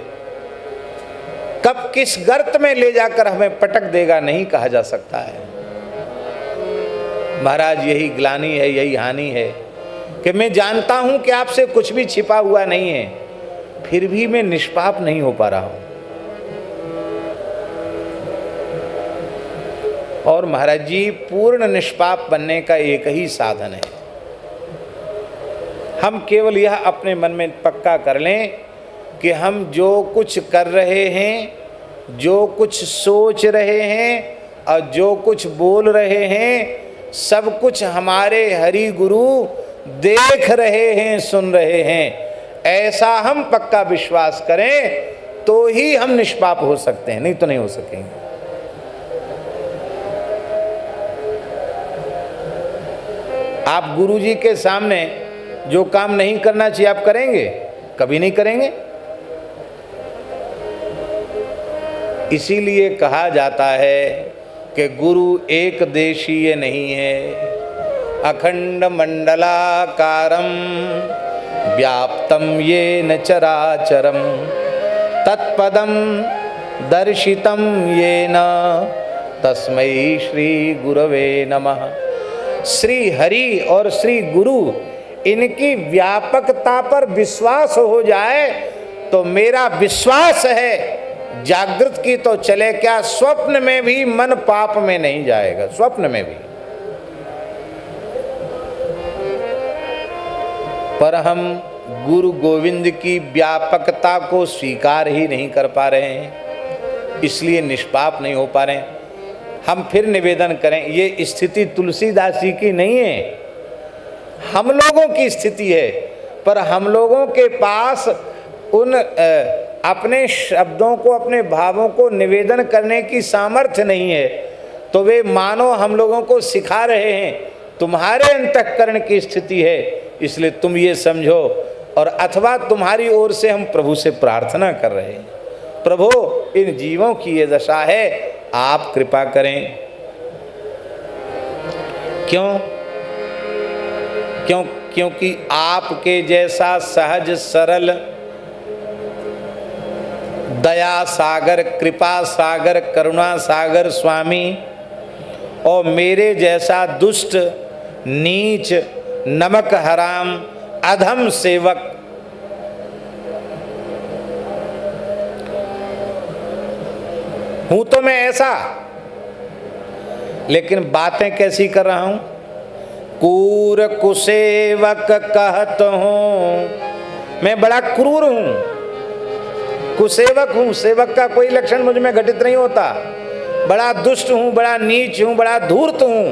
कब किस गर्त में ले जाकर हमें पटक देगा नहीं कहा जा सकता है। महाराज, यही ग्लानि है, यही हानि है कि मैं जानता हूं कि आपसे कुछ भी छिपा हुआ नहीं है, फिर भी मैं निष्पाप नहीं हो पा रहा हूं। और महाराज जी, पूर्ण निष्पाप बनने का एक ही साधन है। हम केवल यह अपने मन में पक्का कर लें कि हम जो कुछ कर रहे हैं, जो कुछ सोच रहे हैं और जो कुछ बोल रहे हैं, सब कुछ हमारे हरि गुरु देख रहे हैं, सुन रहे हैं, ऐसा हम पक्का विश्वास करें तो ही हम निष्पाप हो सकते हैं, नहीं तो नहीं हो सकेंगे। आप गुरुजी के सामने जो काम नहीं करना चाहिए आप करेंगे? कभी नहीं करेंगे। इसीलिए कहा जाता है कि गुरु एक देशीय नहीं है, अखंड मंडलाकारं व्याप्तं येन चराचरं तत्पदं दर्शितं येन तस्मै श्री गुरवे नमः। श्री हरि और श्री गुरु इनकी व्यापकता पर विश्वास हो जाए तो मेरा विश्वास है जागृत की तो चले क्या, स्वप्न में भी मन पाप में नहीं जाएगा, स्वप्न में भी। पर हम गुरु गोविंद की व्यापकता को स्वीकार ही नहीं कर पा रहे हैं, इसलिए निष्पाप नहीं हो पा रहे हैं। हम फिर निवेदन करें, ये स्थिति तुलसीदास जी की नहीं है, हम लोगों की स्थिति है। पर हम लोगों के पास उन अपने शब्दों को, अपने भावों को निवेदन करने की सामर्थ्य नहीं है, तो वे मानो हम लोगों को सिखा रहे हैं तुम्हारे अंतःकरण की स्थिति है, इसलिए तुम ये समझो। और अथवा तुम्हारी ओर से हम प्रभु से प्रार्थना कर रहे हैं, प्रभु इन जीवों की ये दशा है, आप कृपा करें। क्योंकि आपके जैसा सहज सरल दया सागर, कृपा सागर, करुणा सागर स्वामी और मेरे जैसा दुष्ट नीच नमक हराम अधम सेवक हूं तो मैं ऐसा, लेकिन बातें कैसी कर रहा हूं? क्रूर कुसेवक कहत हूं, मैं बड़ा क्रूर हूं, कुसेवक हूं। सेवक का कोई लक्षण मुझ में घटित नहीं होता। बड़ा दुष्ट हूं, बड़ा नीच हूं, बड़ा धूर्त हूं,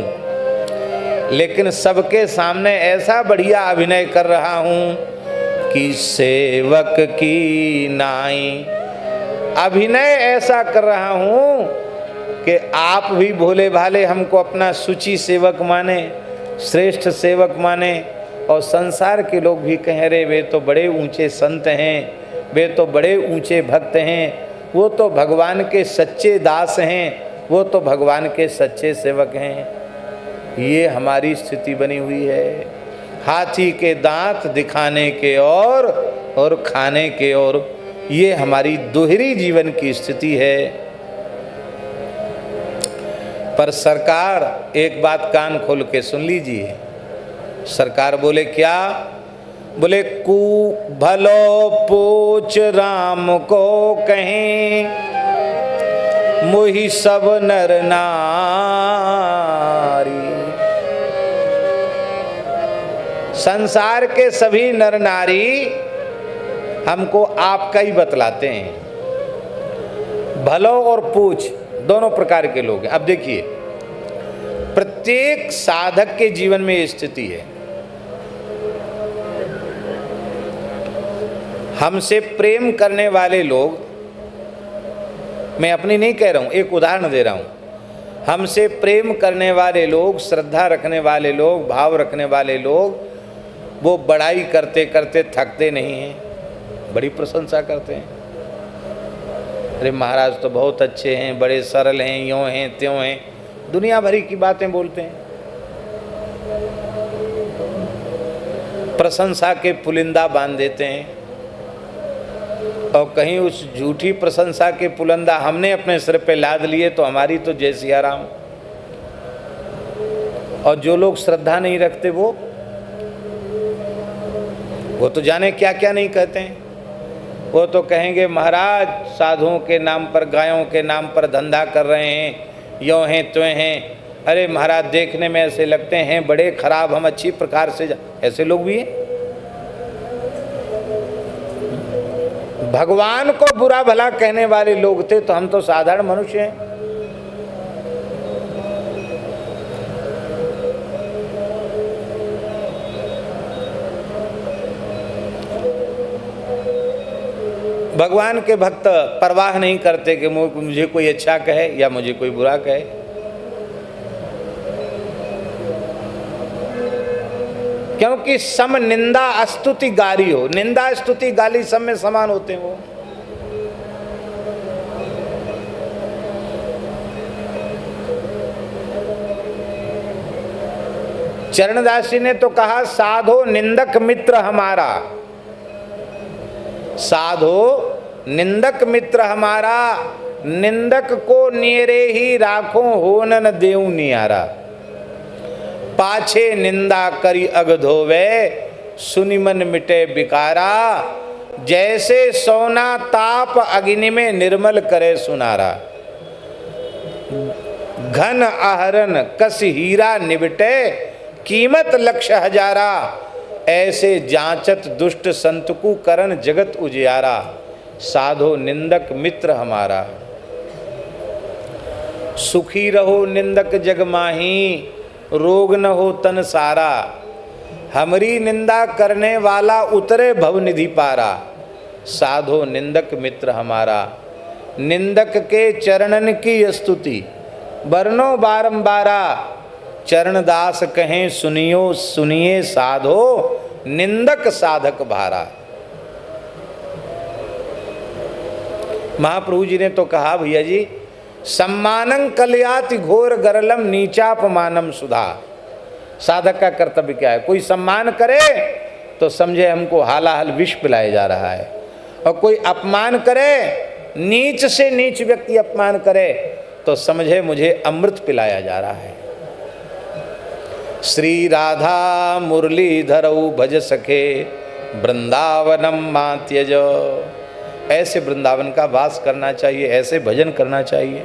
लेकिन सबके सामने ऐसा बढ़िया अभिनय कर रहा हूं कि सेवक की नाई। अभिनय ऐसा कर रहा हूं कि आप भी भोले भाले हमको अपना सुचि सेवक माने, श्रेष्ठ सेवक माने, और संसार के लोग भी कह रहे वे तो बड़े ऊंचे संत हैं, वे तो बड़े ऊंचे भक्त हैं, वो तो भगवान के सच्चे दास हैं, वो तो भगवान के सच्चे सेवक हैं। ये हमारी स्थिति बनी हुई है, हाथी के दांत दिखाने के और खाने के और। ये हमारी दोहरी जीवन की स्थिति है। पर सरकार एक बात कान खोल के सुन लीजिए। सरकार बोले क्या? बोले कू भलो पूछ राम को कहें, मोहि सब नर नारी। संसार के सभी नर नारी हमको आपका ही बतलाते हैं। भलो और पूछ दोनों प्रकार के लोग हैं। अब देखिए, प्रत्येक साधक के जीवन में ये स्थिति है। हमसे प्रेम करने वाले लोग, मैं अपनी नहीं कह रहा हूं, एक उदाहरण दे रहा हूं। हमसे प्रेम करने वाले लोग, श्रद्धा रखने वाले लोग, भाव रखने वाले लोग, वो बड़ाई करते करते थकते नहीं हैं, बड़ी प्रशंसा करते हैं। अरे महाराज तो बहुत अच्छे हैं, बड़े सरल हैं, यों हैं त्यों हैं, दुनिया भरी की बातें बोलते हैं। प्रशंसा के पुलिंदा बांध देते हैं, और कहीं उस झूठी प्रशंसा के पुलंदा हमने अपने सिर पे लाद लिए तो हमारी तो जय सिया राम। और जो लोग श्रद्धा नहीं रखते वो तो जाने क्या क्या नहीं कहते हैं। वो तो कहेंगे महाराज साधुओं के नाम पर, गायों के नाम पर धंधा कर रहे हैं, यों हैं त्यों हैं। अरे महाराज देखने में ऐसे लगते हैं बड़े खराब, हम अच्छी प्रकार से ऐसे लोग भी हैं। भगवान को बुरा भला कहने वाले लोग थे तो हम तो साधारण मनुष्य हैं। भगवान के भक्त परवाह नहीं करते कि मुझे कोई अच्छा कहे या मुझे कोई बुरा कहे। क्योंकि सम निंदा स्तुति गाली हो, निंदा स्तुति गाली सब में समान होते हैं वो। चरणदास जी ने तो कहा साधो निंदक मित्र हमारा, साधो निंदक मित्र हमारा, निंदक को नेरे ही राखो होन न देऊ नियारा। पाछे निंदा करी अग धोवे, सुनि मन मिटे बिकारा। जैसे सोना ताप अग्नि में निर्मल करे सुनारा। घन आहरन कस हीरा निबटे, कीमत लक्ष हजारा। ऐसे जांचत दुष्ट संत को करन जगत उजियारा। साधो निंदक मित्र हमारा। सुखी रहो निंदक जग माही, रोग न हो तन सारा। हमरी निंदा करने वाला उतरे भवनिधि पारा। साधो निंदक मित्र हमारा। निंदक के चरणन की स्तुति बरनो बारंबारा। चरणदास कहें सुनियो सुनिए साधो, निंदक साधक भारा। महाप्रभु जी ने तो कहा भैया जी, सम्मानं कलयाति घोर गरलम नीचापमानम सुधा। साधक का कर्तव्य क्या है? कोई सम्मान करे तो समझे हमको हालाहल विष पिलाया जा रहा है, और कोई अपमान करे, नीच से नीच व्यक्ति अपमान करे तो समझे मुझे अमृत पिलाया जा रहा है। श्री राधा मुरलीधरऊ भज सखे, वृंदावनम मां त्यज। ऐसे वृंदावन का वास करना चाहिए, ऐसे भजन करना चाहिए।